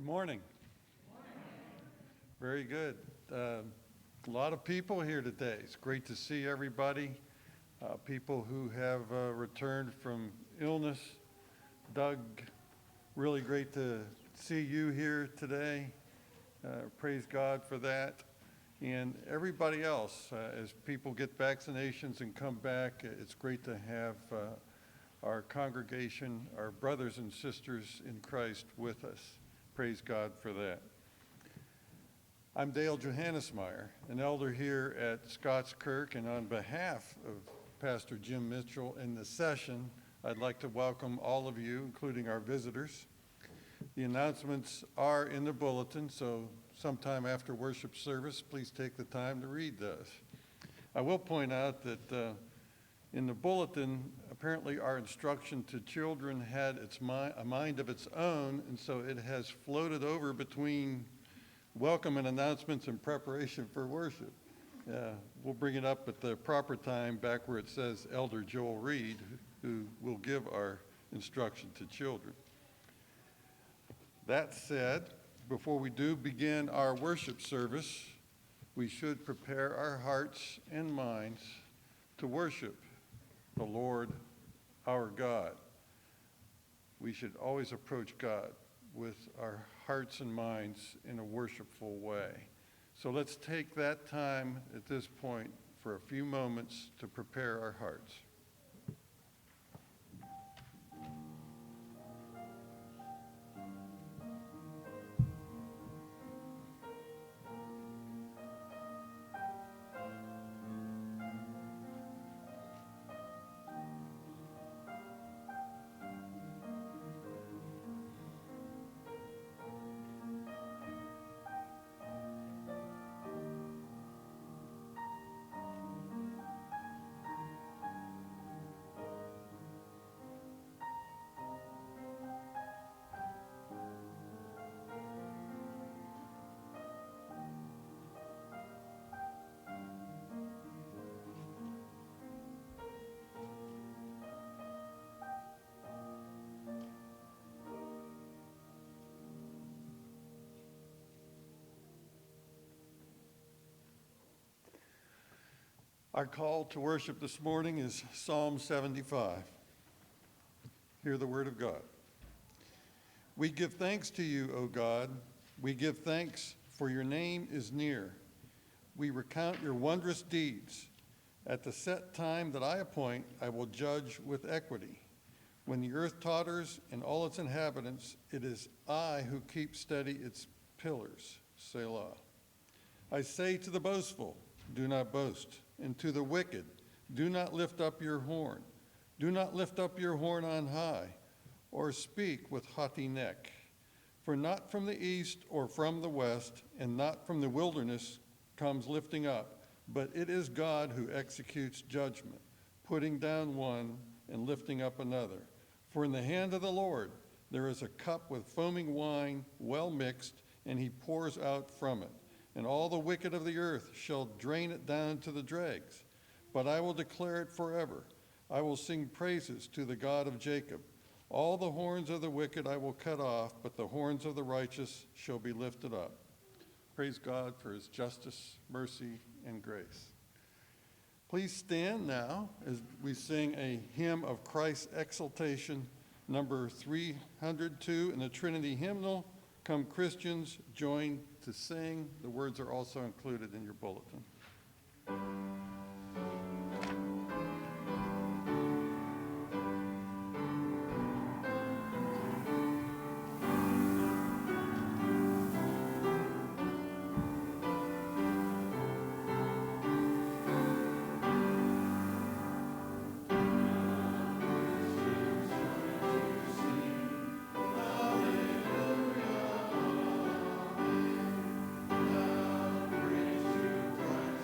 morning. Very good. A lot of people here today. It's great to see everybody. People who have returned from illness. Doug, really great to see you here today. Praise God for that. And everybody else, as people get vaccinations and come back, it's great to have our congregation, our brothers and sisters in Christ with us. Praise God for that. I'm Dale Johannesmeyer, an elder here at Scots Kirk, and on behalf of Pastor Jim Mitchell and the session, I'd like to welcome all of you, including our visitors. The announcements are in the bulletin, so sometime after worship service, please take the time to read those. I will point out that in the bulletin, apparently our instruction to children had a mind of its own, and so it has floated over between welcome and announcements in preparation for worship. We'll bring it up at the proper time back where it says Elder Joel Reed, who will give our instruction to children. That said, before we do begin our worship service, we should prepare our hearts and minds to worship the Lord our God. We should always approach God with our hearts and minds in a worshipful way. So let's take that time at this point for a few moments to prepare our hearts. Our call to worship this morning is Psalm 75. Hear the word of God. We give thanks to you, O God. We give thanks, for your name is near. We recount your wondrous deeds. At the set time that I appoint, I will judge with equity. When the earth totters and all its inhabitants, it is I who keep steady its pillars. Selah. I say to the boastful, do not boast. And to the wicked, do not lift up your horn. Do not lift up your horn on high, or speak with haughty neck. For not from the east or from the west, and not from the wilderness comes lifting up, but it is God who executes judgment, putting down one and lifting up another. For in the hand of the Lord there is a cup with foaming wine, well mixed, and he pours out from it. And all the wicked of the earth shall drain it down to the dregs. But I will declare it forever. I will sing praises to the God of Jacob. All the horns of the wicked I will cut off, but the horns of the righteous shall be lifted up. Praise God for his justice, mercy, and grace. Please stand now as we sing a hymn of Christ's exaltation, number 302 in the Trinity hymnal. Come Christians, join to sing. The words are also included in your bulletin. Praise to Christ.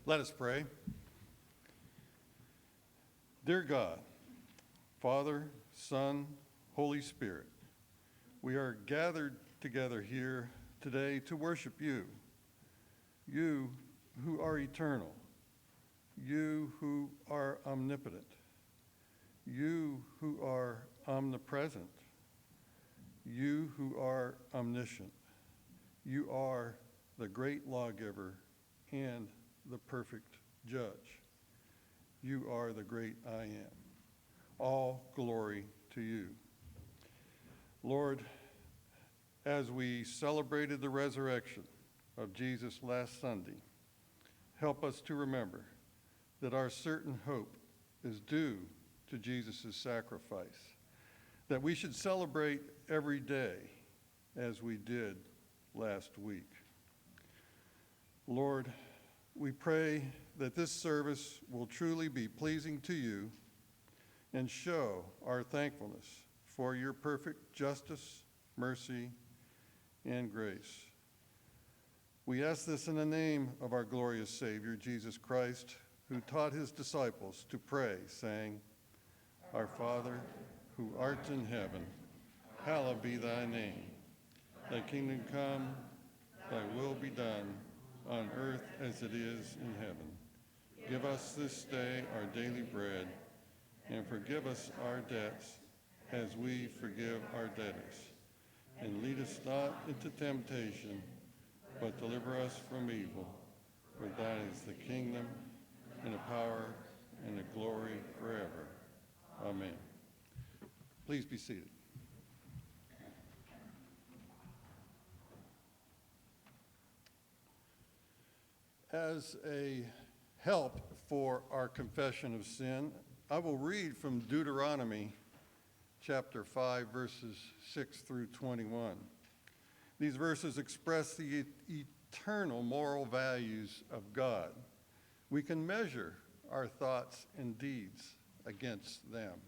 Let us pray. Dear God, Father, Son, Holy Spirit, we are gathered together here today to worship you, you who are eternal, you who are omnipotent, you who are omnipresent, you who are omniscient. You are the great lawgiver and the perfect judge. You are the great I am. All glory to you. Lord, as we celebrated the resurrection of Jesus last Sunday, help us to remember that our certain hope is due to Jesus' sacrifice, that we should celebrate every day as we did last week. Lord, we pray that this service will truly be pleasing to you and show our thankfulness for your perfect justice, mercy, and grace. We ask this in the name of our glorious Savior, Jesus Christ, who taught his disciples to pray, saying, Our Father, who art in heaven, hallowed be thy name. Thy kingdom come, thy will be done, on earth as it is in heaven. Give us this day our daily bread, and forgive us our debts as we forgive our debtors. And lead us not into temptation, but deliver us from evil. For thine is the kingdom, and the power, and the glory forever. Amen. Please be seated. As a help for our confession of sin, I will read from Deuteronomy chapter 5, verses 6 through 21. These verses express the eternal moral values of God. We can measure our thoughts and deeds against them.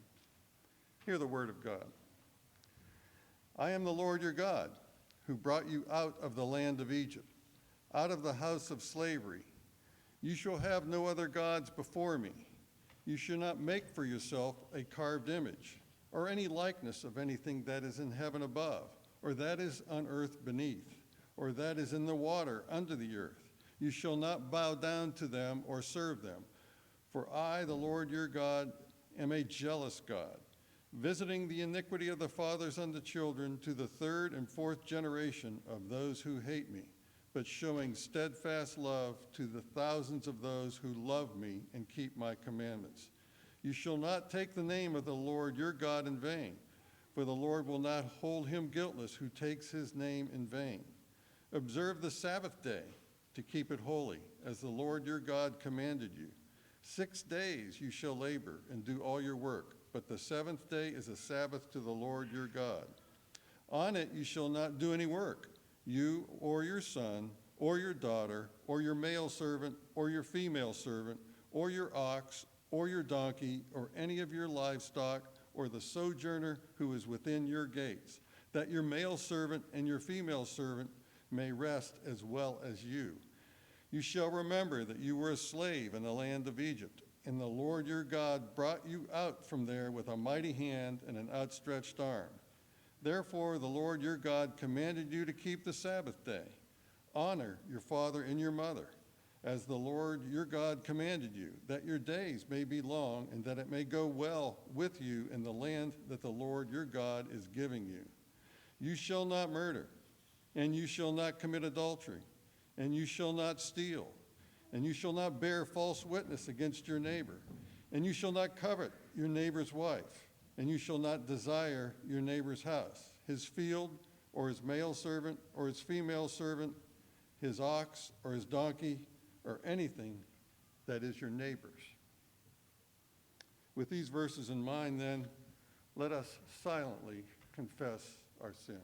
Hear the word of God. I am the Lord your God, who brought you out of the land of Egypt, out of the house of slavery. You shall have no other gods before me. You shall not make for yourself a carved image, or any likeness of anything that is in heaven above, or that is on earth beneath, or that is in the water under the earth. You shall not bow down to them or serve them. For I, the Lord your God, am a jealous God, visiting the iniquity of the fathers on the children to the third and fourth generation of those who hate me, but showing steadfast love to the thousands of those who love me and keep my commandments. You shall not take the name of the Lord your God in vain, for the Lord will not hold him guiltless who takes his name in vain. Observe the Sabbath day to keep it holy, as the Lord your God commanded you. 6 days you shall labor and do all your work, but the seventh day is a Sabbath to the Lord your God. On it you shall not do any work, you or your son or your daughter or your male servant or your female servant or your ox or your donkey or any of your livestock or the sojourner who is within your gates, that your male servant and your female servant may rest as well as you. You shall remember that you were a slave in the land of Egypt, and the Lord your God brought you out from there with a mighty hand and an outstretched arm. Therefore, the Lord your God commanded you to keep the Sabbath day. Honor your father and your mother, as the Lord your God commanded you, that your days may be long and that it may go well with you in the land that the Lord your God is giving you. You shall not murder, and you shall not commit adultery, and you shall not steal, and you shall not bear false witness against your neighbor, and you shall not covet your neighbor's wife. And you shall not desire your neighbor's house, his field, or his male servant, or his female servant, his ox, or his donkey, or anything that is your neighbor's. With these verses in mind, then, let us silently confess our sin.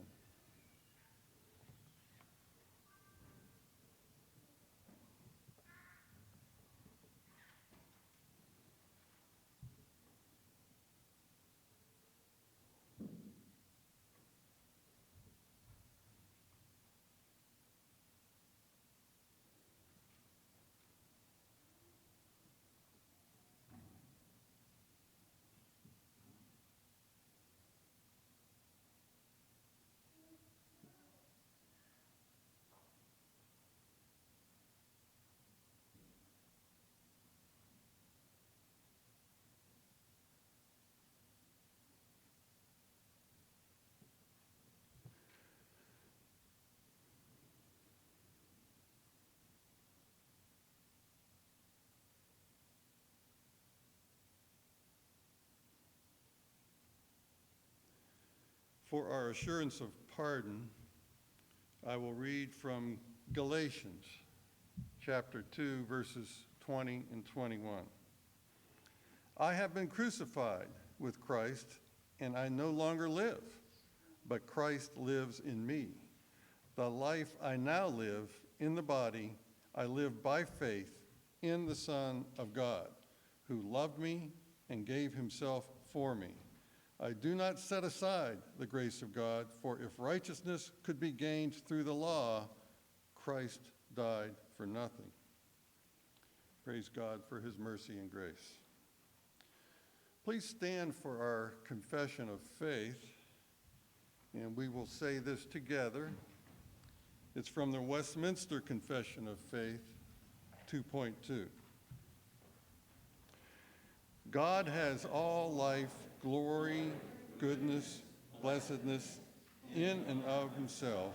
For our assurance of pardon, I will read from Galatians chapter 2, verses 20 and 21. I have been crucified with Christ, and I no longer live, but Christ lives in me. The life I now live in the body, I live by faith in the Son of God, who loved me and gave himself for me. I do not set aside the grace of God, for if righteousness could be gained through the law, Christ died for nothing. Praise God for his mercy and grace. Please stand for our confession of faith, and we will say this together. It's from the Westminster Confession of Faith, 2.2. God has all life, glory, goodness, blessedness in and of himself,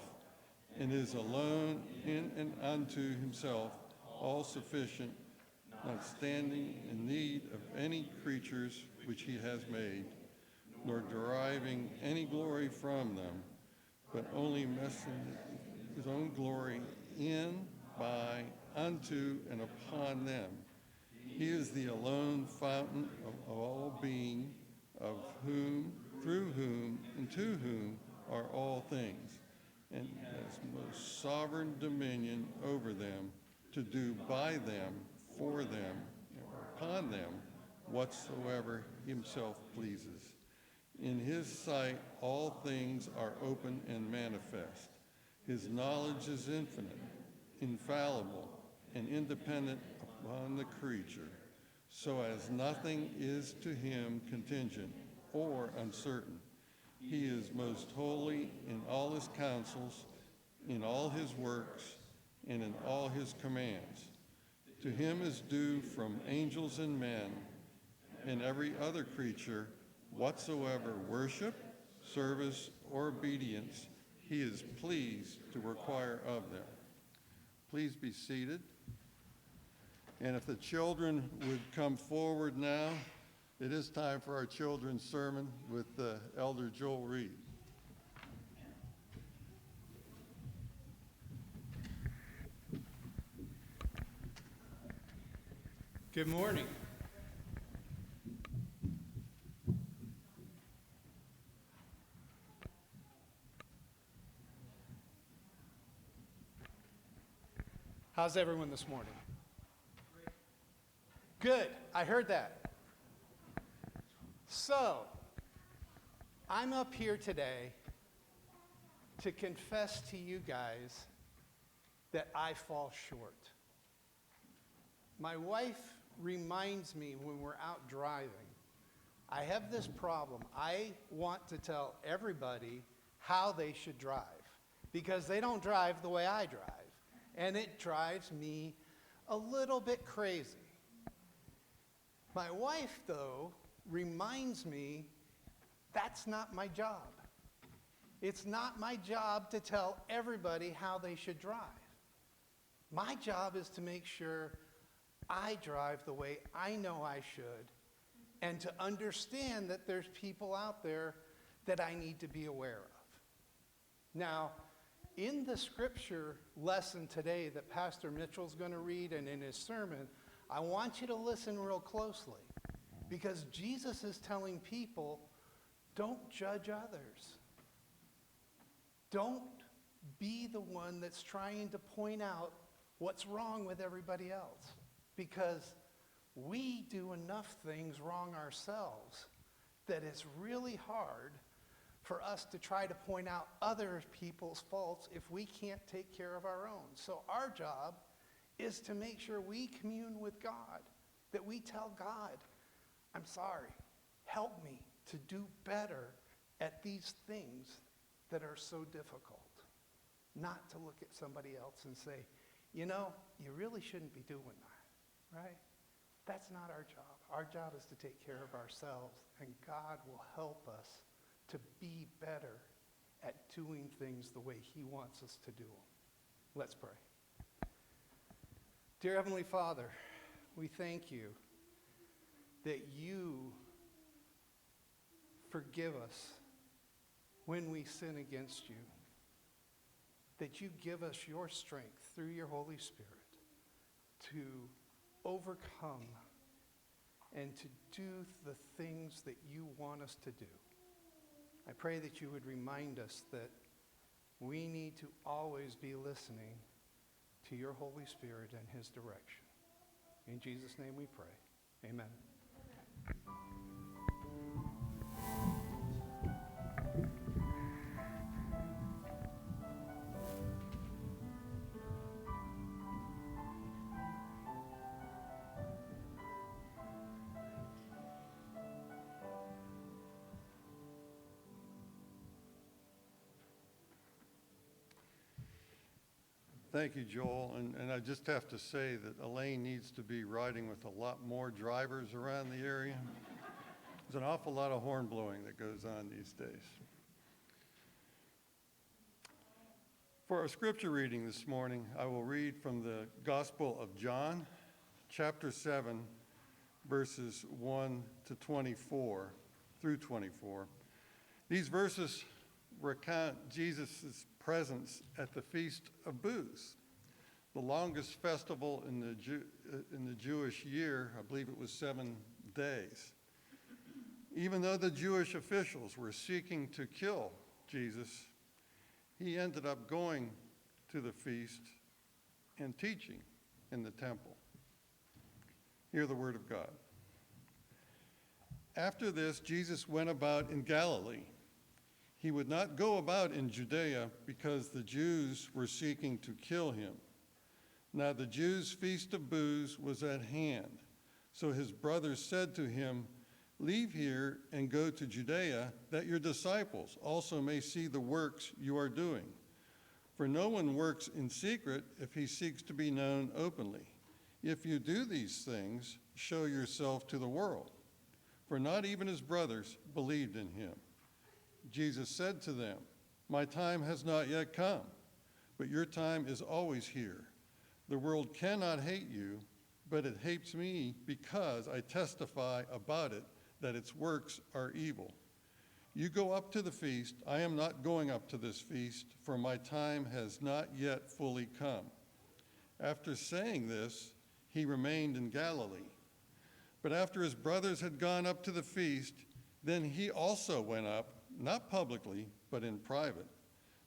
and is alone in and unto himself, all sufficient, not standing in need of any creatures which he has made, nor deriving any glory from them, but only messing his own glory in, by, unto, and upon them. He is the alone fountain of all being, of whom, through whom, and to whom are all things, and has most sovereign dominion over them, to do by them, for them, and upon them, whatsoever himself pleases. In his sight all things are open and manifest. His knowledge is infinite, infallible, and independent upon the creature, so as nothing is to him contingent or uncertain. He is most holy in all his counsels, in all his works, and in all his commands. To him is due from angels and men, and every other creature, whatsoever worship, service, or obedience he is pleased to require of them. Please be seated. And if the children would come forward now, it is time for our children's sermon with Elder Joel Reed. Good morning. How's everyone this morning? Good. I heard that. So, I'm up here today to confess to you guys that I fall short. My wife reminds me when we're out driving, I have this problem. I want to tell everybody how they should drive because they don't drive the way I drive. And it drives me a little bit crazy. My wife, though, reminds me that's not my job. It's not my job to tell everybody how they should drive. My job is to make sure I drive the way I know I should and to understand that there's people out there that I need to be aware of. Now, in the scripture lesson today that Pastor Mitchell's going to read and in his sermon, I want you to listen real closely because Jesus is telling people, don't judge others. Don't be the one that's trying to point out what's wrong with everybody else because we do enough things wrong ourselves that it's really hard for us to try to point out other people's faults if we can't take care of our own. So our job is to make sure we commune with God, that we tell God, I'm sorry, help me to do better at these things that are so difficult. Not to look at somebody else and say, you know, you really shouldn't be doing that, right? That's not our job. Our job is to take care of ourselves, and God will help us to be better at doing things the way he wants us to do them. Let's pray. Dear Heavenly Father, we thank you that you forgive us when we sin against you, that you give us your strength through your Holy Spirit to overcome and to do the things that you want us to do. I pray that you would remind us that we need to always be listening to your Holy Spirit and his direction. In Jesus' name we pray. Amen. Thank you, Joel. And I just have to say that Elaine needs to be riding with a lot more drivers around the area. There's an awful lot of horn blowing that goes on these days. For our scripture reading this morning, I will read from the Gospel of John, chapter 7, verses 1 to 24 through 24. These verses recount Jesus' presence at the Feast of Booths, the longest festival in the Jewish year. I believe it was 7 days. Even though the Jewish officials were seeking to kill Jesus, he ended up going to the feast and teaching in the temple. Hear the word of God. After this, Jesus went about in Galilee. He would not go about in Judea because the Jews were seeking to kill him. Now the Jews' feast of booths was at hand. So his brothers said to him, "Leave here and go to Judea, that your disciples also may see the works you are doing. For no one works in secret if he seeks to be known openly. If you do these things, show yourself to the world." For not even his brothers believed in him. Jesus said to them, "My time has not yet come, but your time is always here. The world cannot hate you, but it hates me because I testify about it that its works are evil. You go up to the feast. I am not going up to this feast, for my time has not yet fully come." After saying this, he remained in Galilee. But after his brothers had gone up to the feast, then he also went up, not publicly, but in private.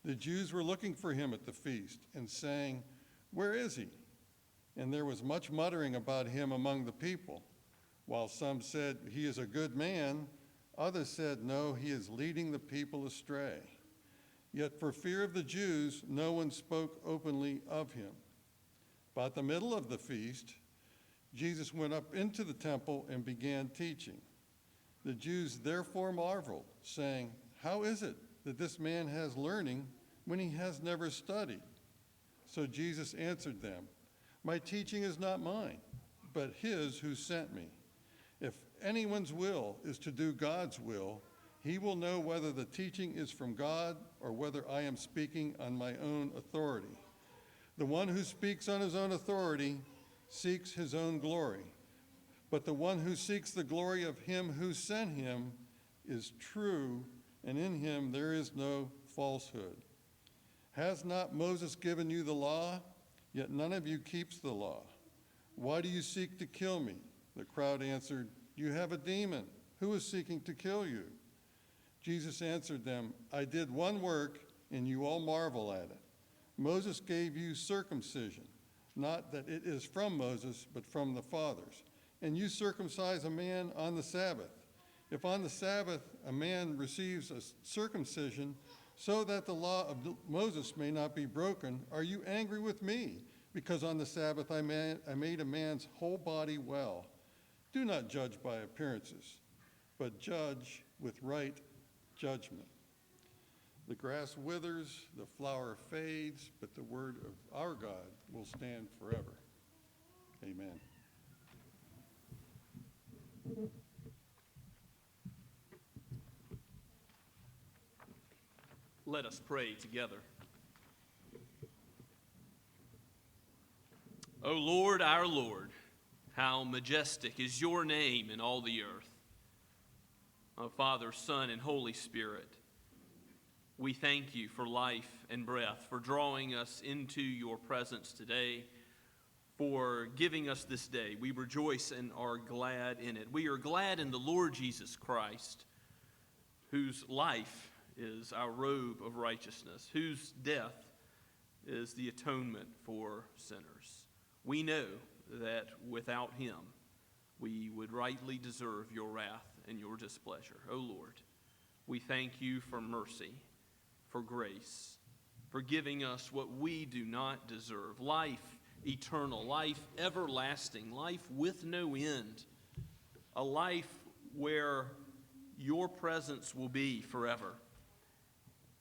The Jews were looking for him at the feast and saying, "Where is he?" And there was much muttering about him among the people. While some said, "He is a good man," others said, "No, he is leading the people astray." Yet for fear of the Jews, no one spoke openly of him. About the middle of the feast, Jesus went up into the temple and began teaching. The Jews therefore marveled, saying, "How is it that this man has learning when he has never studied?" So Jesus answered them, "My teaching is not mine, but his who sent me. If anyone's will is to do God's will, he will know whether the teaching is from God or whether I am speaking on my own authority. The one who speaks on his own authority seeks his own glory. But the one who seeks the glory of him who sent him is true, and in him there is no falsehood. Has not Moses given you the law? Yet none of you keeps the law. Why do you seek to kill me?" The crowd answered, "You have a demon. Who is seeking to kill you?" Jesus answered them, "I did one work, and you all marvel at it. Moses gave you circumcision, not that it is from Moses, but from the fathers. And you circumcise a man on the Sabbath. If on the Sabbath a man receives a circumcision, so that the law of Moses may not be broken, are you angry with me? Because on the Sabbath I made a man's whole body well. Do not judge by appearances, but judge with right judgment. The grass withers, the flower fades, but the word of our God will stand forever." Amen. Let us pray together. O Lord, our Lord, how majestic is your name in all the earth. O Father, Son, and Holy Spirit, we thank you for life and breath, for drawing us into your presence today, for giving us this day. We rejoice and are glad in it. We are glad in the Lord Jesus Christ, whose life is our robe of righteousness, whose death is the atonement for sinners. We know that without him, we would rightly deserve your wrath and your displeasure. O Lord, we thank you for mercy, for grace, for giving us what we do not deserve, life eternal, life everlasting, life with no end, a life where your presence will be forever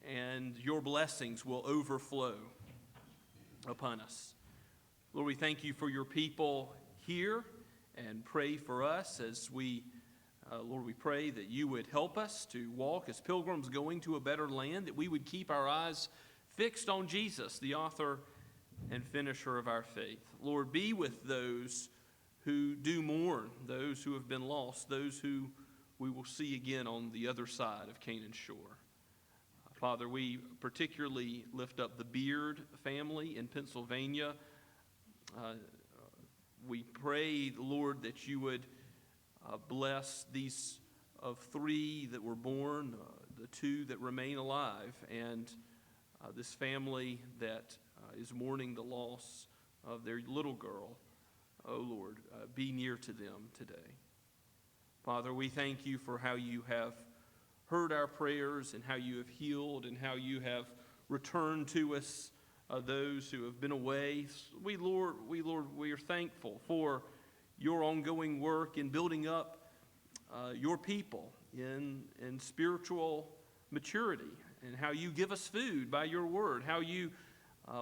and your blessings will overflow upon us. Lord, we thank you for your people here and pray for us as we, Lord, we pray that you would help us to walk as pilgrims going to a better land, that we would keep our eyes fixed on Jesus, the author and finisher of our faith. Lord, be with those who do mourn, those who have been lost, those who we will see again on the other side of Canaan's shore. Father, we particularly lift up the Beard family in Pennsylvania. We pray, Lord, that you would bless these of 3 that were born, the 2 that remain alive, and this family that is mourning the loss of their little girl. Oh, Lord, be near to them today. Father, we thank you for how you have heard our prayers and how you have healed and how you have returned to us those who have been away. We are thankful for your ongoing work in building up your people in spiritual maturity, and how you give us food by your word, how you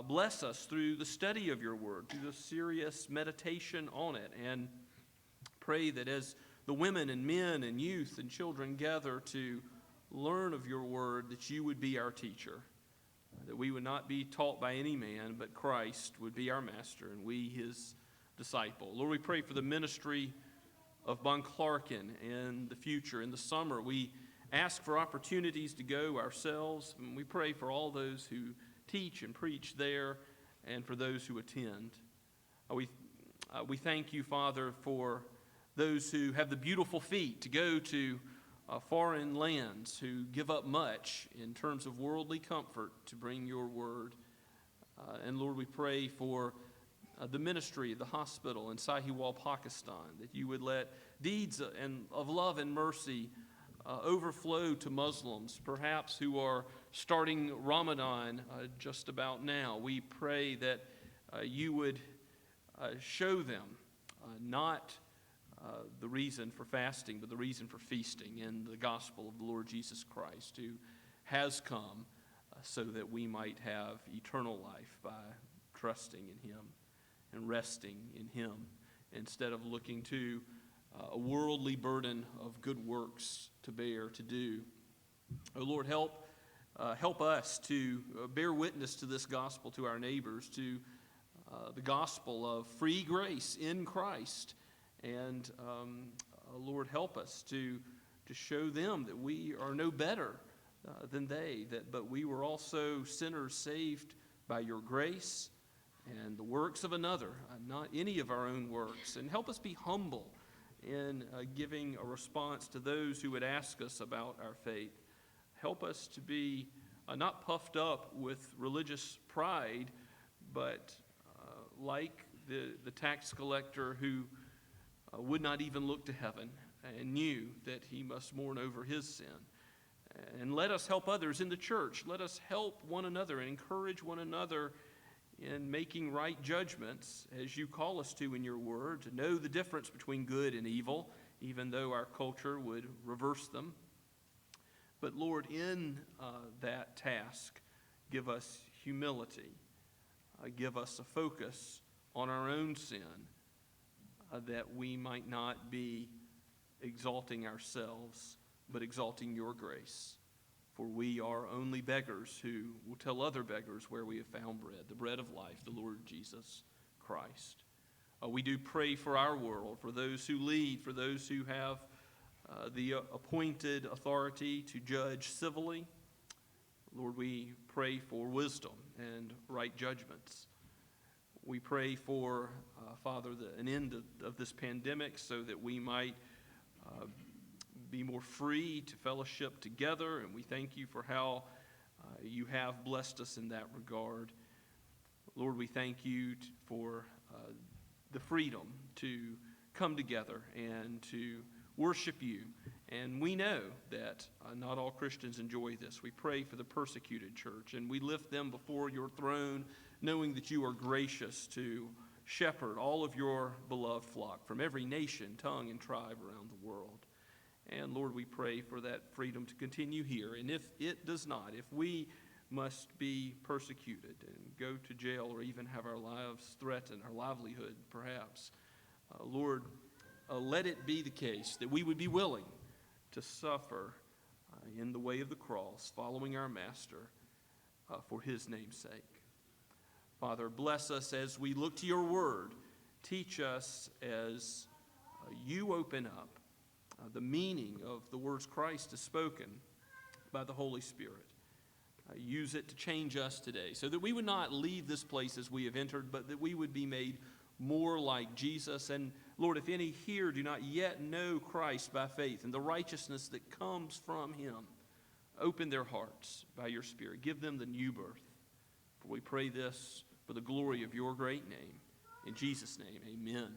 bless us through the study of your word, through the serious meditation on it, and pray that as the women and men and youth and children gather to learn of your word, that you would be our teacher, that we would not be taught by any man, but Christ would be our master and we his disciple. Lord, we pray for the ministry of Bunclarkin in the future, in the summer. We ask for opportunities to go ourselves, and we pray for all those who teach and preach there and for those who attend. We thank you, Father, for those who have the beautiful feet to go to foreign lands, who give up much in terms of worldly comfort to bring your word. And Lord, we pray for the ministry of the hospital in Sahiwal, Pakistan, that you would let deeds of love and mercy overflow to Muslims, perhaps who are starting Ramadan just about now. We pray that you would show them not the reason for fasting, but the reason for feasting in the gospel of the Lord Jesus Christ, who has come so that we might have eternal life by trusting in him and resting in him, instead of looking to a worldly burden of good works to bear, to do. Oh Lord, help us to bear witness to this gospel to our neighbors, to the gospel of free grace in Christ. And Lord, help us to show them that we are no better than they, but we were also sinners saved by your grace and the works of another, not any of our own works. And help us be humble in giving a response to those who would ask us about our faith. Help us to be not puffed up with religious pride, but like the tax collector who would not even look to heaven and knew that he must mourn over his sin. And let us help others in the church. Let us help one another and encourage one another in making right judgments, as you call us to in your word, to know the difference between good and evil, even though our culture would reverse them. But Lord, in that task, give us humility. Give us a focus on our own sin, that we might not be exalting ourselves, but exalting your grace. For we are only beggars who will tell other beggars where we have found bread, the bread of life, the Lord Jesus Christ. We do pray for our world, for those who lead, for those who have the appointed authority to judge civilly. Lord, we pray for wisdom and right judgments. We pray for, Father, an end of this pandemic so that we might be more free to fellowship together, and we thank you for how you have blessed us in that regard. Lord, we thank you for the freedom to come together and to worship you. And we know that not all Christians enjoy this. We pray for the persecuted church, and we lift them before your throne, knowing that you are gracious to shepherd all of your beloved flock from every nation, tongue, and tribe around the world. And Lord, we pray for that freedom to continue here. And if it does not, if we must be persecuted and go to jail or even have our lives threatened, our livelihood perhaps, Lord, let it be the case that we would be willing to suffer in the way of the cross, following our Master for his name's sake. Father, bless us as we look to your word. Teach us as you open up the meaning of the words Christ has spoken by the Holy Spirit. Use it to change us today so that we would not leave this place as we have entered, but that we would be made more like Jesus. And Lord, if any here do not yet know Christ by faith and the righteousness that comes from him, open their hearts by your Spirit. Give them the new birth. For we pray this for the glory of your great name. In Jesus' name, amen.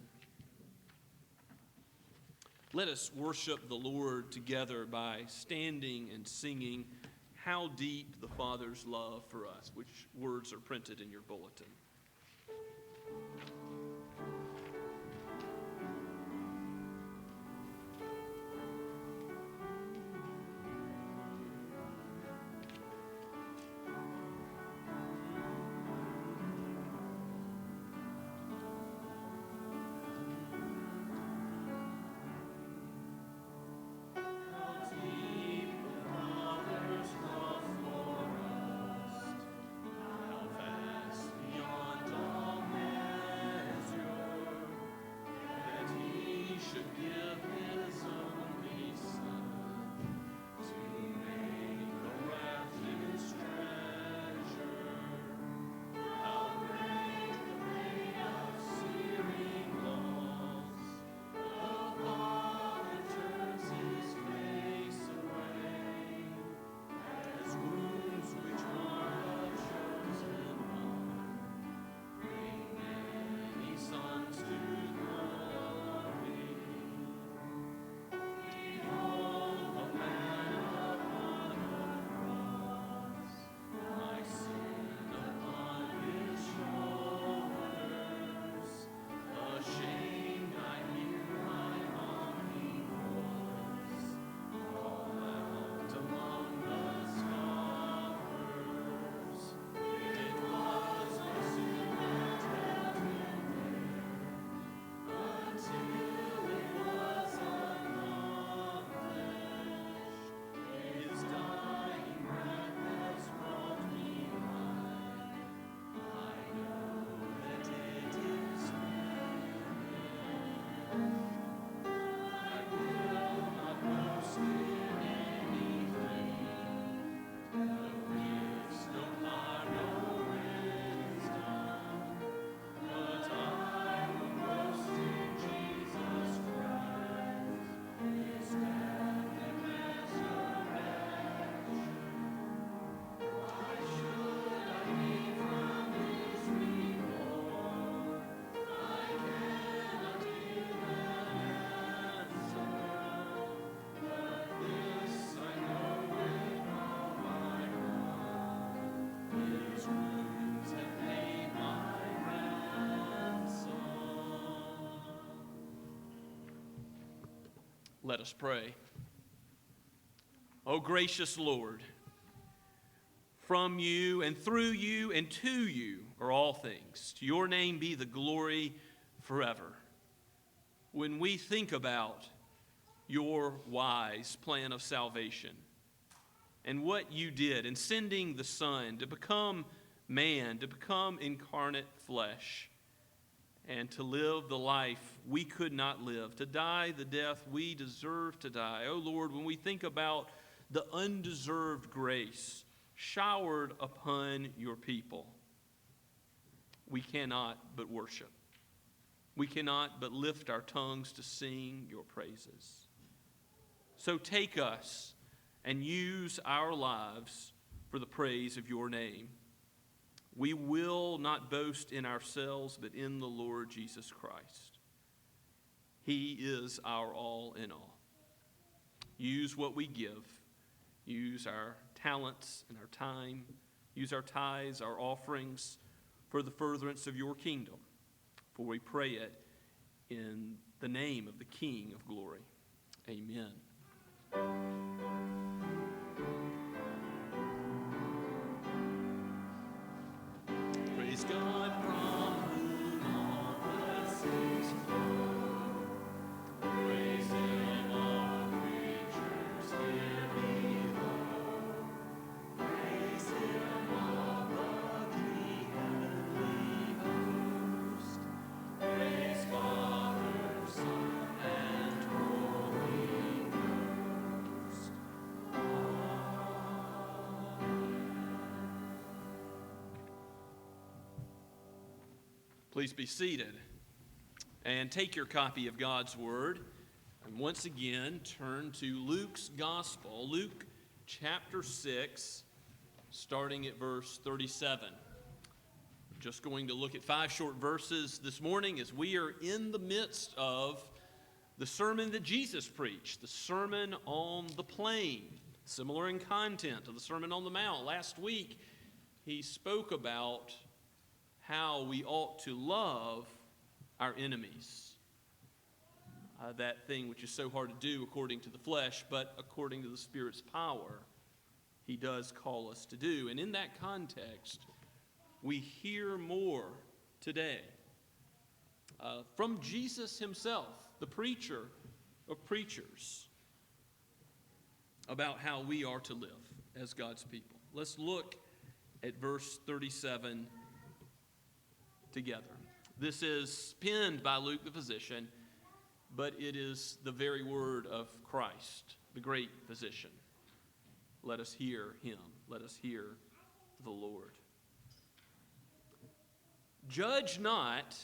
Let us worship the Lord together by standing and singing How Deep the Father's Love for Us, which words are printed in your bulletin. Let us pray. O gracious Lord, from you and through you and to you are all things. To your name be the glory forever. When we think about your wise plan of salvation and what you did in sending the Son to become man, to become incarnate flesh, and to live the life we could not live, to die the death we deserve to die. Oh Lord, when we think about the undeserved grace showered upon your people, we cannot but worship. We cannot but lift our tongues to sing your praises. So take us and use our lives for the praise of your name. We will not boast in ourselves, but in the Lord Jesus Christ. He is our all in all. Use what we give. Use our talents and our time. Use our tithes, our offerings, for the furtherance of your kingdom. For we pray it in the name of the King of glory. Amen. Praise God from whom all blessings flow. Praise Him, all creatures here below. Praise Him, all the heavenly host. Praise Father, Son, and Holy Ghost. Please be seated and take your copy of God's Word and once again turn to Luke's Gospel, Luke chapter 6, starting at verse 37. We're just going to look at 5 short verses this morning as we are in the midst of the sermon that Jesus preached, the Sermon on the Plain, similar in content to the Sermon on the Mount. Last week, he spoke about how we ought to love our enemies. That thing which is so hard to do according to the flesh, but according to the Spirit's power, he does call us to do. And in that context, we hear more today from Jesus himself, the preacher of preachers, about how we are to live as God's people. Let's look at verse 37 together. This is penned by Luke the physician, but it is the very word of Christ, the great physician. Let us hear him. Let us hear the Lord. Judge not,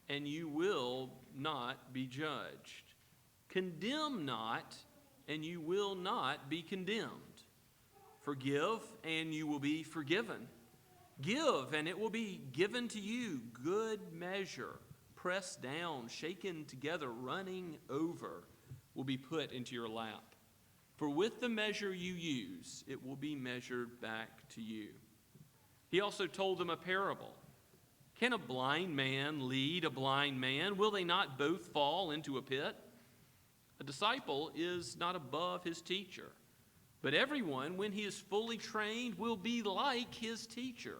and you will not be judged. Condemn not, and you will not be condemned. Forgive, and you will be forgiven. Give, and it will be given to you, good measure, pressed down, shaken together, running over, will be put into your lap. For with the measure you use, it will be measured back to you. He also told them a parable. Can a blind man lead a blind man? Will they not both fall into a pit? A disciple is not above his teacher. But everyone, when he is fully trained, will be like his teacher.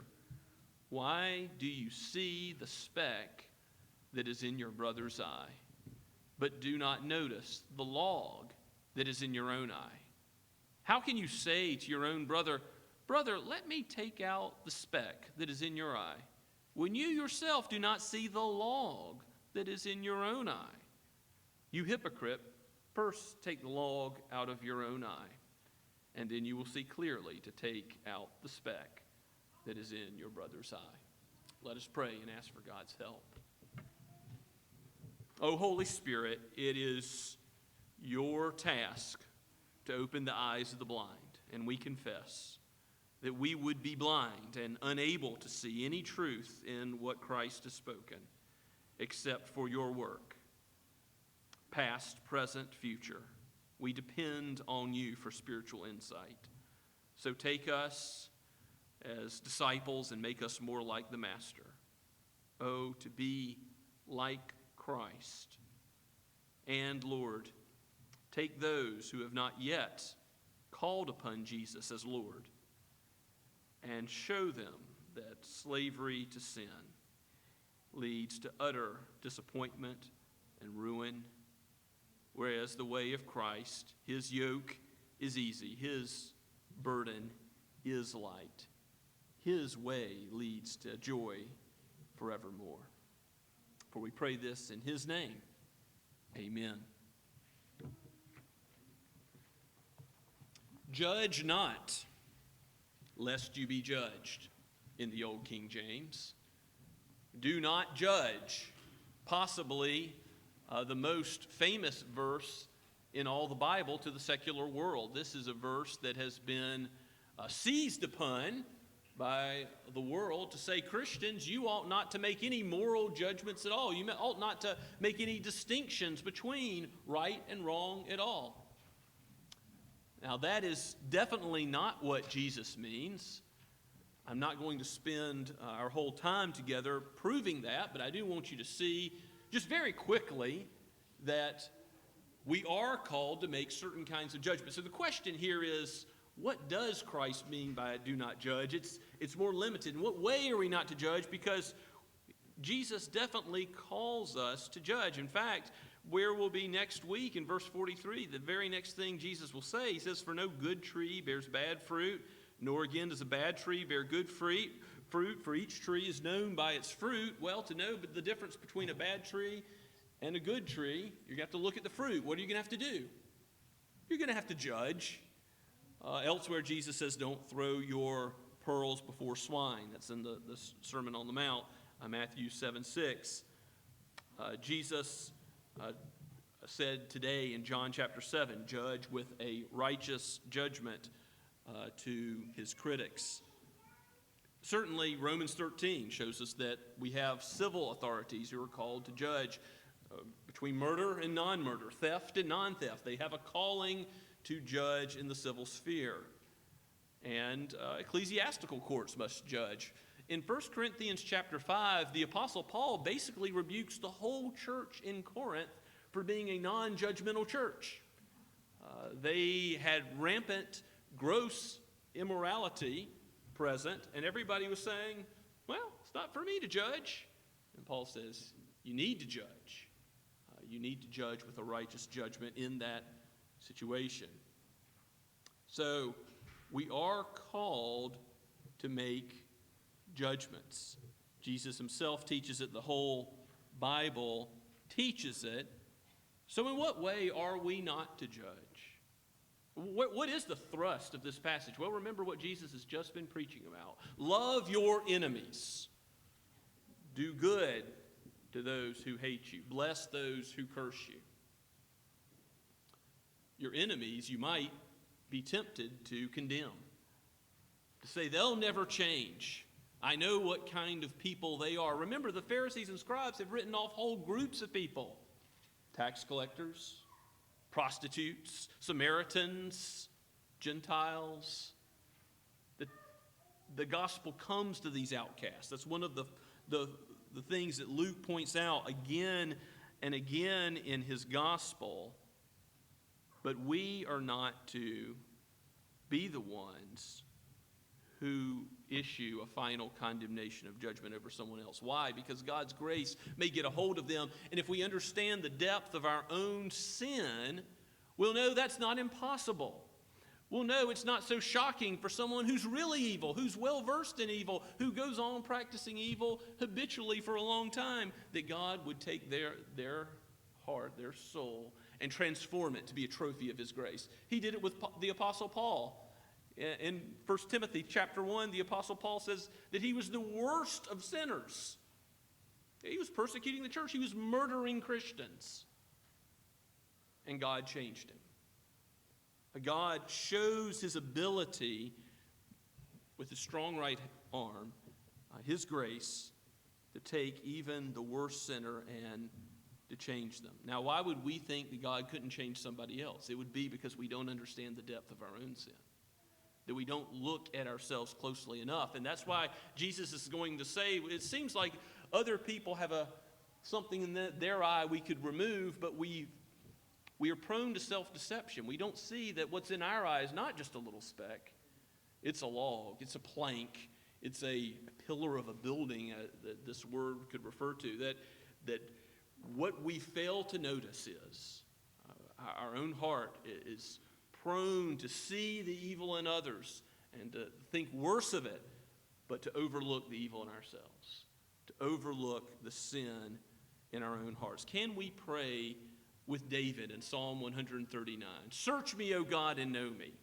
Why do you see the speck that is in your brother's eye, but do not notice the log that is in your own eye? How can you say to your own brother, "Brother, let me take out the speck that is in your eye," when you yourself do not see the log that is in your own eye? You hypocrite, first take the log out of your own eye, and then you will see clearly to take out the speck that is in your brother's eye. Let us pray and ask for God's help. Oh, Holy Spirit, it is your task to open the eyes of the blind, and we confess that we would be blind and unable to see any truth in what Christ has spoken, except for your work. Past, present, future, we depend on you for spiritual insight. So take us as disciples and make us more like the Master. Oh, to be like Christ. And Lord, take those who have not yet called upon Jesus as Lord and show them that slavery to sin leads to utter disappointment and ruin, whereas the way of Christ, his yoke is easy, his burden is light. His way leads to joy forevermore. For we pray this in his name. Amen. Judge not. lest you be judged in the old King James. Do not judge, possibly the most famous verse in all the Bible to the secular world. This is a verse that has been seized upon by the world to say, Christians, you ought not to make any moral judgments at all. You ought not to make any distinctions between right and wrong at all. Now, that is definitely not what Jesus means. I'm not going to spend our whole time together proving that, but I do want you to see just very quickly that we are called to make certain kinds of judgments. So the question here is, what does Christ mean by do not judge? It's more limited. In what way are we not to judge? Because Jesus definitely calls us to judge. In fact, where we'll be next week in verse 43, the very next thing Jesus will say, he says, for no good tree bears bad fruit, nor again does a bad tree bear good fruit. For each tree is known by its fruit. Well, to know the difference between a bad tree and a good tree, you're going to have to look at the fruit. What are you going to have to do? You're going to have to judge. Elsewhere, Jesus says, don't throw your pearls before swine. That's in the Sermon on the Mount, Matthew 7:6. Jesus said today in John chapter 7, judge with a righteous judgment to his critics. Certainly, Romans 13 shows us that we have civil authorities who are called to judge between murder and non-murder, theft and non-theft. They have a calling to judge in the civil sphere. And ecclesiastical courts must judge. In 1 Corinthians chapter 5, the Apostle Paul basically rebukes the whole church in Corinth for being a non-judgmental church. They had rampant, gross immorality present, and everybody was saying, well, it's not for me to judge. And Paul says, you need to judge. You need to judge with a righteous judgment in that situation. So we are called to make judgments. Jesus himself teaches it. The whole Bible teaches it. So in what way are we not to judge? What is the thrust of this passage? Well, remember what Jesus has just been preaching about. Love your enemies. Do good to those who hate you. Bless those who curse you. Your enemies, you might be tempted to condemn, to say they'll never change. I know what kind of people they are. Remember, the Pharisees and scribes have written off whole groups of people. Tax collectors, prostitutes, Samaritans, Gentiles. The gospel comes to these outcasts. That's one of the things that Luke points out again and again in his gospel. But we are not to be the ones who issue a final condemnation of judgment over someone else. Why? Because God's grace may get a hold of them, and if we understand the depth of our own sin, we'll know that's not impossible. We'll know it's not so shocking for someone who's really evil, who's well-versed in evil, who goes on practicing evil habitually for a long time, that God would take their heart, their soul, and transform it to be a trophy of his grace. He did it with the Apostle Paul. In 1 Timothy chapter 1, the Apostle Paul says that he was the worst of sinners. He was persecuting the church. He was murdering Christians. And God changed him. God shows his ability with his strong right arm, his grace, to take even the worst sinner and to change them. Now, why would we think that God couldn't change somebody else? It would be because we don't understand the depth of our own sin, that we don't look at ourselves closely enough. And that's why Jesus is going to say, it seems like other people have something in their eye we could remove, but we are prone to self-deception. We don't see that what's in our eye is not just a little speck. It's a log, it's a plank, it's a pillar of a building that this word could refer to, that what we fail to notice is our own heart is prone to see the evil in others and to think worse of it, but to overlook the evil in ourselves, to overlook the sin in our own hearts. Can we pray with David in Psalm 139? Search me, O God, and know me.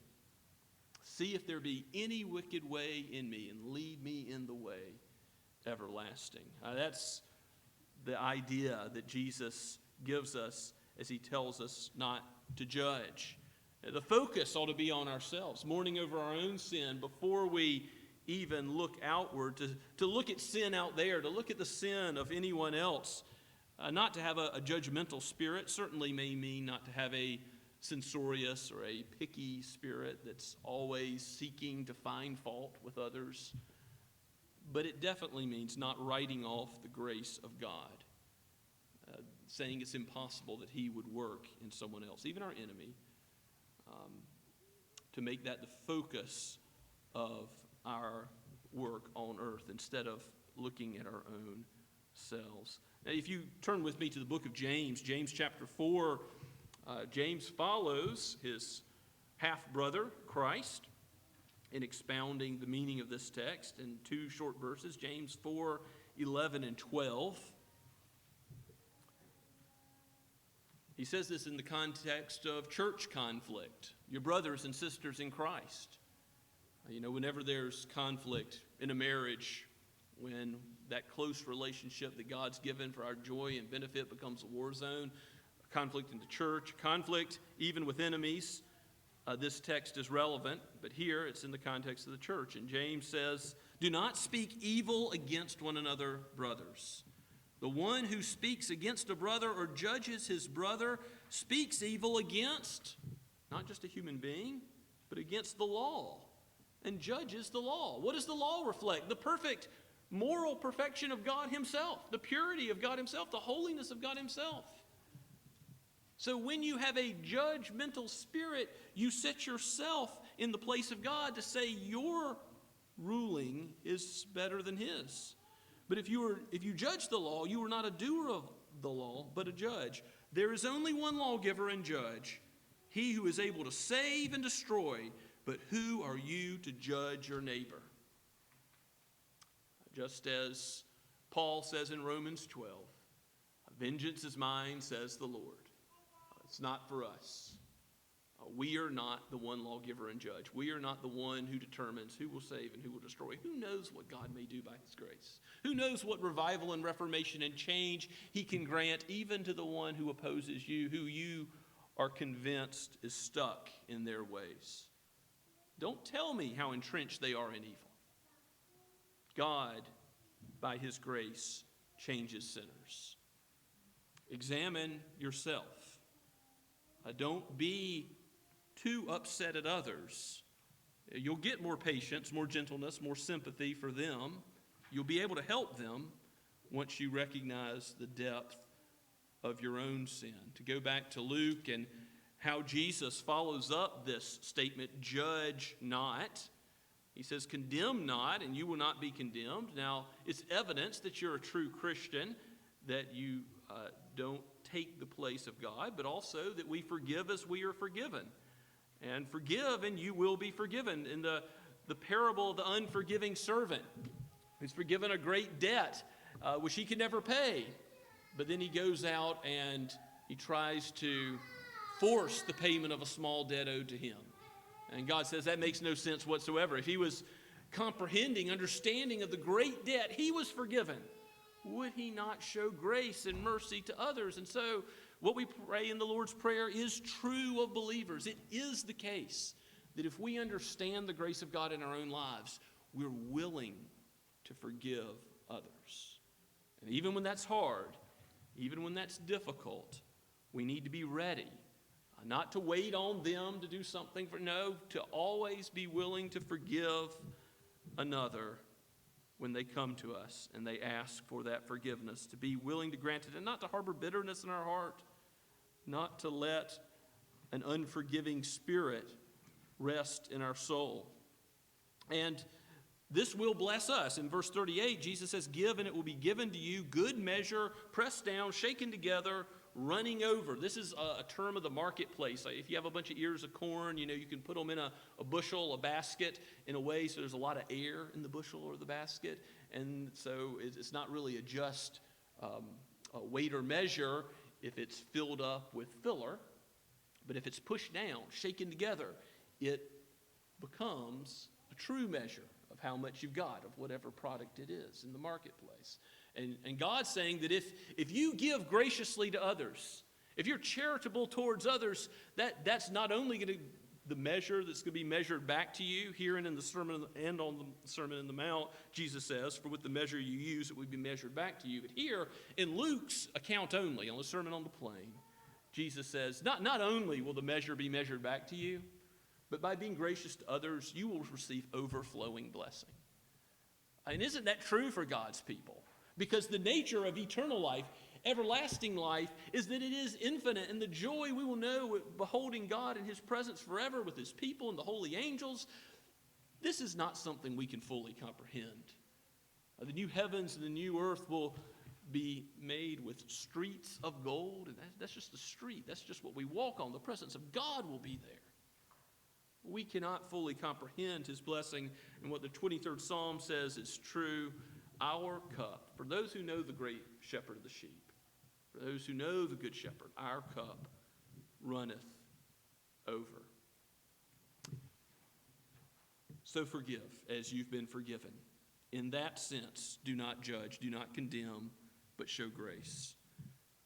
See if there be any wicked way in me, and lead me in the way everlasting. That's the idea that Jesus gives us as he tells us not to judge. The focus ought to be on ourselves, mourning over our own sin before we even look outward, to look at sin out there, to look at the sin of anyone else. Not to have a judgmental spirit certainly may mean not to have a censorious or a picky spirit that's always seeking to find fault with others. But it definitely means not writing off the grace of God, saying it's impossible that he would work in someone else, even our enemy, to make that the focus of our work on earth instead of looking at our own selves. Now, if you turn with me to the book of James, James chapter 4, James follows his half-brother, Christ, in expounding the meaning of this text in two short verses, James 4, 11 and 12. He says this in the context of church conflict, your brothers and sisters in Christ. Whenever there's conflict in a marriage, when that close relationship that God's given for our joy and benefit becomes a war zone, a conflict in the church, conflict even with enemies, this text is relevant, but here it's in the context of the church. And James says, do not speak evil against one another, brothers. The one who speaks against a brother or judges his brother speaks evil against, not just a human being, but against the law, and judges the law. What does the law reflect? The perfect moral perfection of God himself, the purity of God himself, the holiness of God himself. So when you have a judgmental spirit, you set yourself in the place of God to say your ruling is better than his. But if you judge the law, you are not a doer of the law, but a judge. There is only one lawgiver and judge, he who is able to save and destroy. But who are you to judge your neighbor? Just as Paul says in Romans 12, vengeance is mine, says the Lord. It's not for us. We are not the one lawgiver and judge. We are not the one who determines who will save and who will destroy. Who knows what God may do by his grace? Who knows what revival and reformation and change he can grant even to the one who opposes you, who you are convinced is stuck in their ways? Don't tell me how entrenched they are in evil. God, by his grace, changes sinners. Examine yourself. Don't be too upset at others. You'll get more patience, more gentleness, more sympathy for them. You'll be able to help them once you recognize the depth of your own sin. To go back to Luke and how Jesus follows up this statement, judge not. He says, condemn not, and you will not be condemned. Now, it's evidence that you're a true Christian, that you don't take the place of God, but also that we forgive as we are forgiven. And forgive, and you will be forgiven. In the parable of the unforgiving servant, who's forgiven a great debt, which he can never pay. But then he goes out and he tries to force the payment of a small debt owed to him. And God says that makes no sense whatsoever. If he was comprehending, understanding of the great debt he was forgiven, would he not show grace and mercy to others? And so what we pray in the Lord's Prayer is true of believers. It is the case that if we understand the grace of God in our own lives, we're willing to forgive others. And even when that's hard, even when that's difficult, we need to be ready. Not to wait on them to do something to always be willing to forgive another when they come to us and they ask for that forgiveness, to be willing to grant it, and not to harbor bitterness in our heart, not to let an unforgiving spirit rest in our soul. And this will bless us. In verse 38, Jesus says, give and it will be given to you, good measure, pressed down, shaken together, running over. This is a term of the marketplace. If you have a bunch of ears of corn, you can put them in a bushel, a basket, in a way so there's a lot of air in the bushel or the basket. And so it's not really a just weight or measure if it's filled up with filler. But if it's pushed down, shaken together, it becomes a true measure of how much you've got of whatever product it is in the marketplace. And God's saying that if you give graciously to others, if you're charitable towards others, that's not only going to the measure that's going to be measured back to you. Here and in the sermon and on the Sermon on the Mount, Jesus says, for with the measure you use, it will be measured back to you. But here, in Luke's account only, on the Sermon on the Plain, Jesus says, not only will the measure be measured back to you, but by being gracious to others, you will receive overflowing blessing. And isn't that true for God's people? Because the nature of eternal life, everlasting life, is that it is infinite, and the joy we will know beholding God in his presence forever with his people and the holy angels, this is not something we can fully comprehend. The new heavens and the new earth will be made with streets of gold, and that's just the street. That's just what we walk on. The presence of God will be there. We cannot fully comprehend his blessing, and what the 23rd Psalm says is true. Our cup, for those who know the great shepherd of the sheep, for those who know the good shepherd, our cup runneth over. So forgive as you've been forgiven. In that sense, do not judge, do not condemn, but show grace.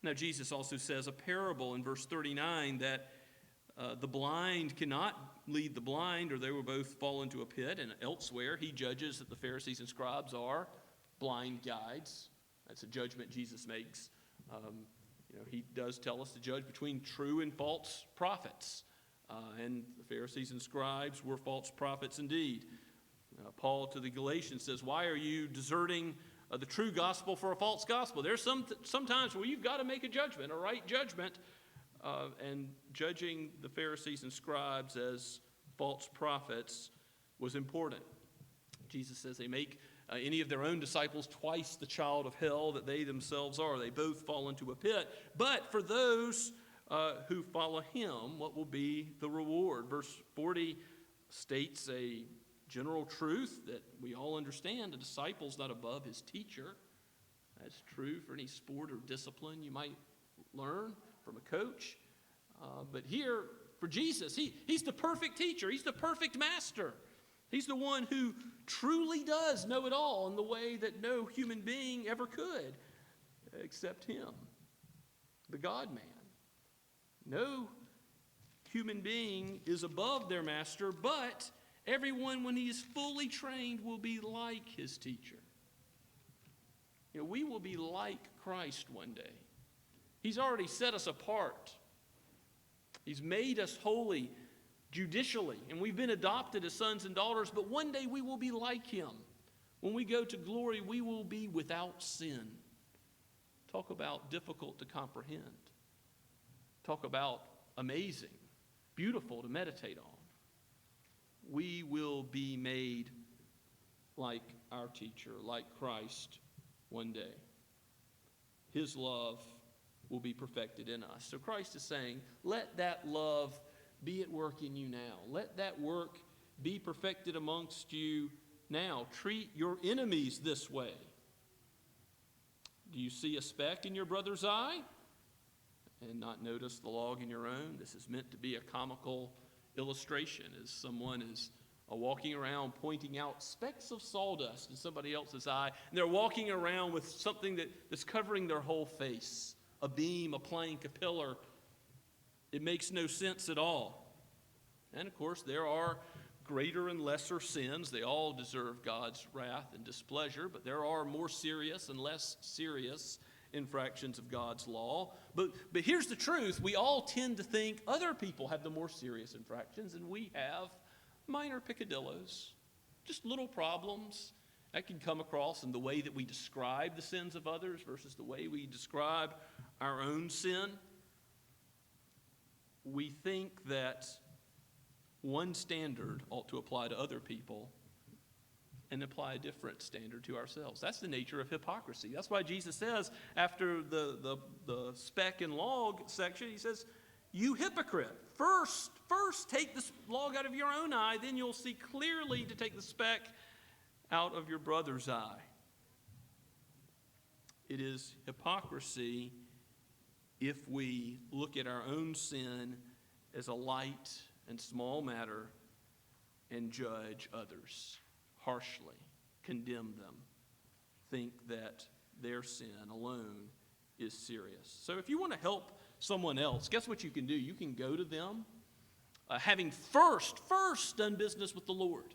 Now, Jesus also says a parable in verse 39 that the blind cannot lead the blind, or they will both fall into a pit. And elsewhere, he judges that the Pharisees and scribes are blind guides. That's a judgment Jesus makes. He does tell us to judge between true and false prophets. And the Pharisees and scribes were false prophets indeed. Paul to the Galatians says, why are you deserting the true gospel for a false gospel? There's some times where you've got to make a judgment, a right judgment. And judging the Pharisees and scribes as false prophets was important. Jesus says they make any of their own disciples twice the child of hell that they themselves are. They both fall into a pit. But for those who follow him, what will be the reward? Verse 40 states a general truth that we all understand. A disciple's not above his teacher. That's true for any sport or discipline you might learn from a coach. But here, for Jesus, he's the perfect teacher. He's the perfect master. He's the one who truly does know it all in the way that no human being ever could except him, the God-man. No human being is above their master, but everyone, when he is fully trained, will be like his teacher. We will be like Christ one day. He's already set us apart. He's made us holy judicially, and we've been adopted as sons and daughters, but one day we will be like him. When we go to glory, we will be without sin. Talk about difficult to comprehend. Talk about amazing, beautiful to meditate on. We will be made like our teacher, like Christ one day. His love will be perfected in us. So Christ is saying, let that love be at work in you now. Let that work be perfected amongst you now. Treat your enemies this way. Do you see a speck in your brother's eye and not notice the log in your own? This is meant to be a comical illustration as someone is walking around pointing out specks of sawdust in somebody else's eye, and they're walking around with something that's covering their whole face, a beam, a plank, a pillar. It makes no sense at all. And of course, there are greater and lesser sins. They all deserve God's wrath and displeasure, but there are more serious and less serious infractions of God's law. But here's the truth. We all tend to think other people have the more serious infractions, and we have minor peccadillos, just little problems. That can come across in the way that we describe the sins of others versus the way we describe our own sin. We think that one standard ought to apply to other people and apply a different standard to ourselves. That's the nature of hypocrisy. That's why Jesus says, after the speck and log section, he says, you hypocrite, first take the log out of your own eye, then you'll see clearly to take the speck out of your brother's eye. It is hypocrisy if we look at our own sin as a light and small matter and judge others harshly, condemn them, think that their sin alone is serious. So if you want to help someone else, guess what you can do? You can go to them having first done business with the Lord.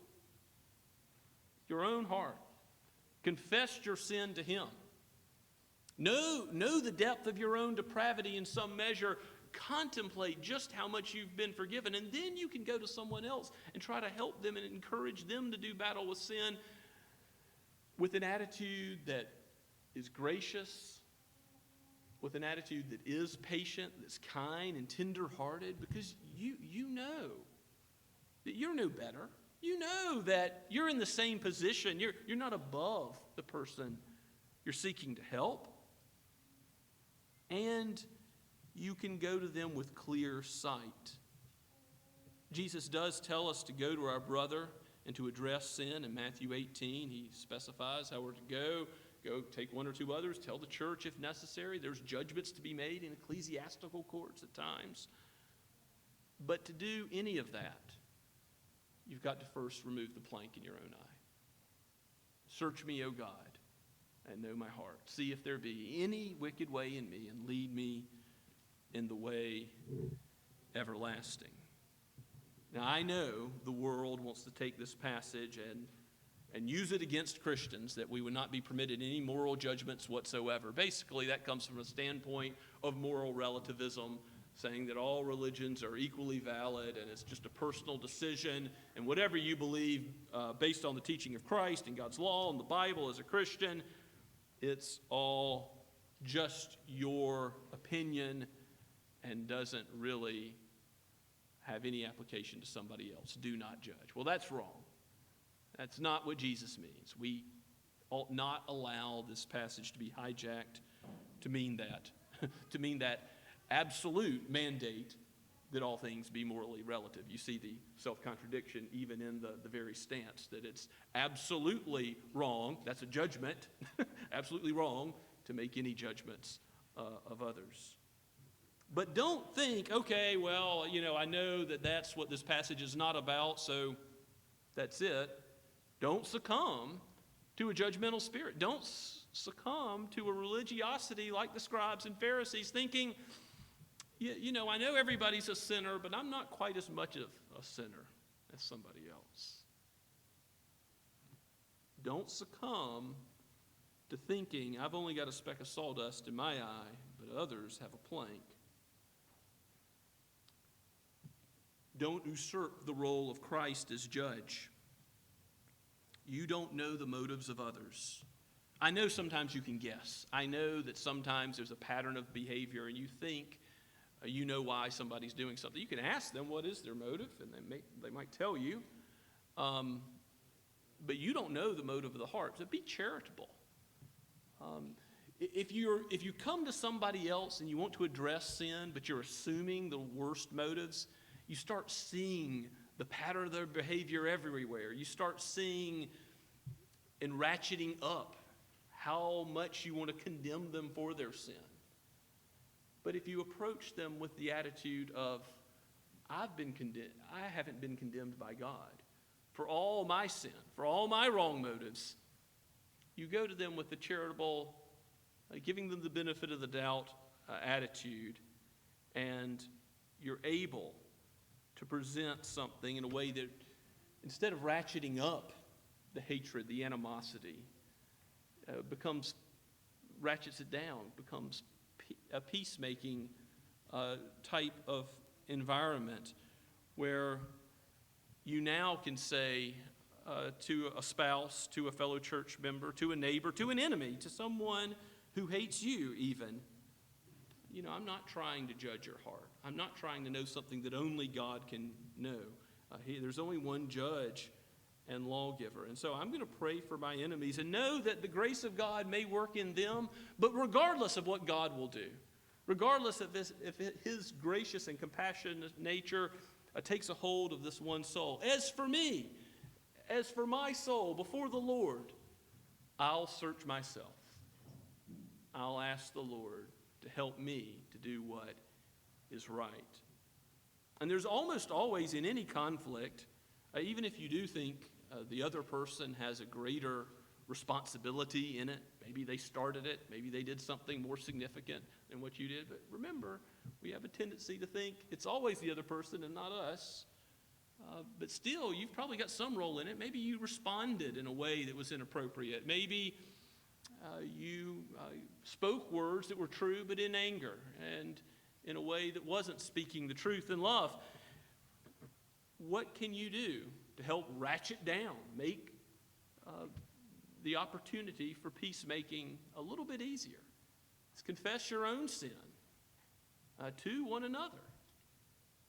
Your own heart. Confess your sin to Him. Know the depth of your own depravity in some measure. Contemplate just how much you've been forgiven. And then you can go to someone else and try to help them and encourage them to do battle with sin with an attitude that is gracious, with an attitude that is patient, that's kind and tender-hearted, because you know that you're no better. You know that you're in the same position. You're not above the person you're seeking to help. And you can go to them with clear sight. Jesus does tell us to go to our brother and to address sin in Matthew 18. He specifies how we're to go. Go take one or two others, tell the church if necessary. There's judgments to be made in ecclesiastical courts at times. But to do any of that, you've got to first remove the plank in your own eye. Search me, O God, and know my heart. See if there be any wicked way in me, and lead me in the way everlasting. Now, I know the world wants to take this passage and use it against Christians, that we would not be permitted any moral judgments whatsoever. Basically, that comes from a standpoint of moral relativism, saying that all religions are equally valid and it's just a personal decision, and whatever you believe based on the teaching of Christ and God's law and the Bible as a Christian, it's all just your opinion and doesn't really have any application to somebody else. Do not judge. Well, that's wrong. That's not what Jesus means. We ought not allow this passage to be hijacked to mean that, to mean that absolute mandate that all things be morally relative. You see the self-contradiction even in the very stance that it's absolutely wrong, that's a judgment, absolutely wrong to make any judgments of others. But don't think, okay, well, I know that that's what this passage is not about, so that's it. Don't succumb to a judgmental spirit. Don't succumb to a religiosity like the scribes and Pharisees, thinking, I know everybody's a sinner, but I'm not quite as much of a sinner as somebody else. Don't succumb to thinking, I've only got a speck of sawdust in my eye, but others have a plank. Don't usurp the role of Christ as judge. You don't know the motives of others. I know sometimes you can guess. I know that sometimes there's a pattern of behavior and you think you know why somebody's doing something. You can ask them what is their motive, and they might tell you. But you don't know the motive of the heart. So be charitable. If you come to somebody else and you want to address sin, but you're assuming the worst motives, you start seeing the pattern of their behavior everywhere. You start seeing and ratcheting up how much you want to condemn them for their sin. But if you approach them with the attitude of, I haven't been condemned by God for all my sin, for all my wrong motives, you go to them with the charitable, giving them the benefit of the doubt attitude, and you're able to present something in a way that, instead of ratcheting up the hatred, the animosity, ratchets it down, becomes a peacemaking type of environment where you now can say to a spouse, to a fellow church member, to a neighbor, to an enemy, to someone who hates you even, I'm not trying to judge your heart. I'm not trying to know something that only God can know. There's only one judge and lawgiver. And so I'm going to pray for my enemies and know that the grace of God may work in them, but regardless of what God will do, regardless of if his gracious and compassionate nature takes a hold of this one soul. As for me, as for my soul before the Lord, I'll search myself. I'll ask the Lord to help me to do what is right. And there's almost always in any conflict Even if you do think the other person has a greater responsibility in it, maybe they started it, maybe they did something more significant than what you did. But remember, we have a tendency to think it's always the other person and not us. But still, you've probably got some role in it. Maybe you responded in a way that was inappropriate. Maybe you spoke words that were true but in anger and in a way that wasn't speaking the truth in love. What can you do to help ratchet down, make the opportunity for peacemaking a little bit easier? It's confess your own sin to one another,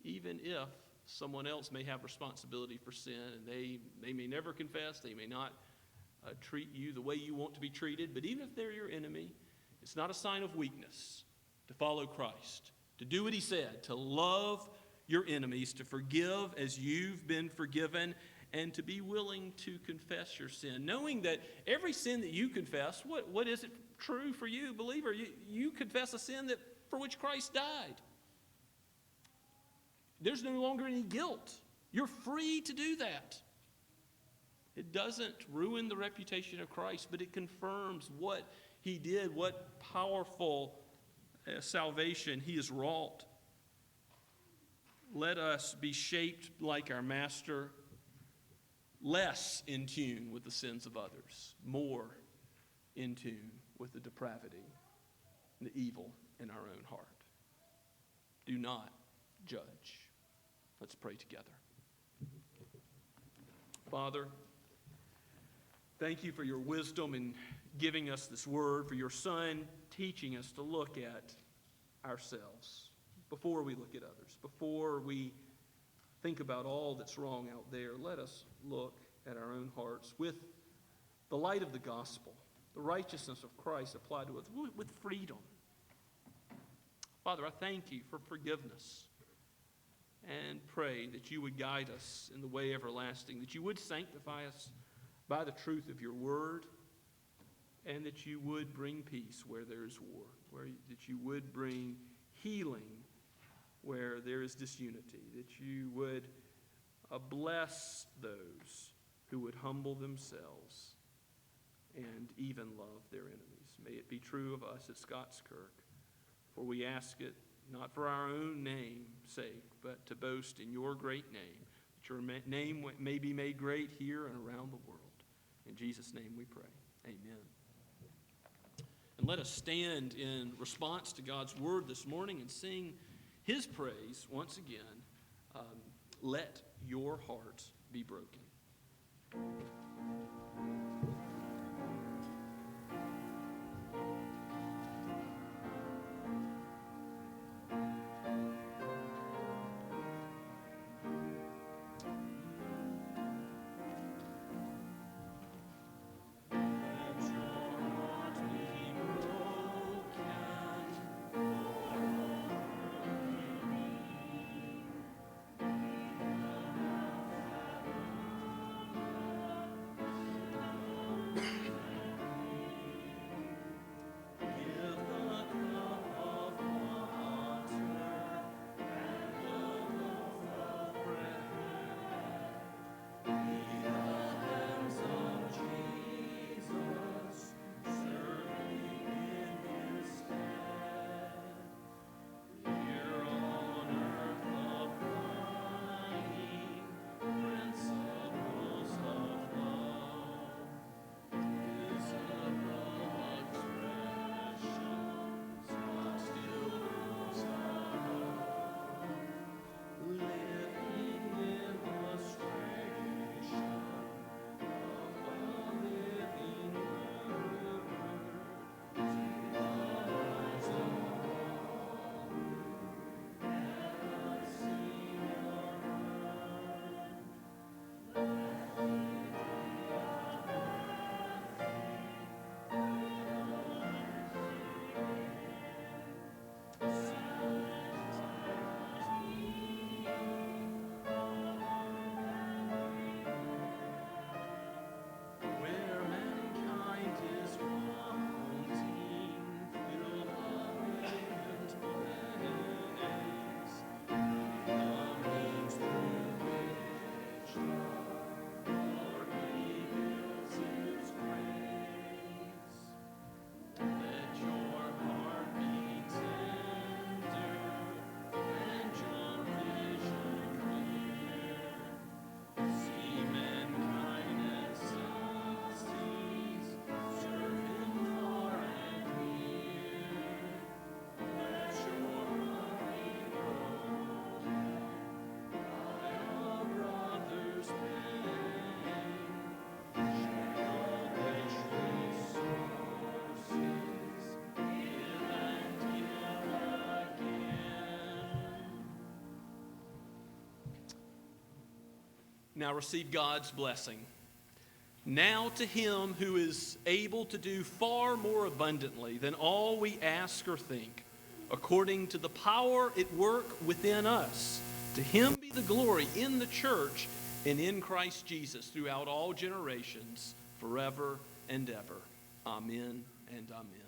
even if someone else may have responsibility for sin, and they may never confess, they may not treat you the way you want to be treated, but even if they're your enemy, it's not a sign of weakness to follow Christ, to do what he said, to love your enemies, to forgive as you've been forgiven, and to be willing to confess your sin, knowing that every sin that you confess, what is it true for you, believer? You confess a sin for which Christ died. There's no longer any guilt. You're free to do that. It doesn't ruin the reputation of Christ, but it confirms what he did, what powerful salvation he has wrought. Let us be shaped like our Master, less in tune with the sins of others, more in tune with the depravity and the evil in our own heart. Do not judge. Let's pray together. Father, thank you for your wisdom in giving us this word, for your Son teaching us to look at ourselves before we look at others, before we think about all that's wrong out there. Let us look at our own hearts with the light of the gospel, the righteousness of Christ applied to us with freedom. Father, I thank you for forgiveness and pray that you would guide us in the way everlasting, that you would sanctify us by the truth of your word, and that you would bring peace where there is war, that you would bring healing where there is disunity, that you would bless those who would humble themselves and even love their enemies. May it be true of us at Scots Kirk, for we ask it not for our own name's sake, but to boast in your great name, that your name may be made great here and around the world. In Jesus' name we pray. Amen. And let us stand in response to God's word this morning and sing his praise once again. Let your heart be broken. Now receive God's blessing. Now to him who is able to do far more abundantly than all we ask or think, according to the power at work within us, to him be the glory in the church and in Christ Jesus throughout all generations, forever and ever. Amen and amen.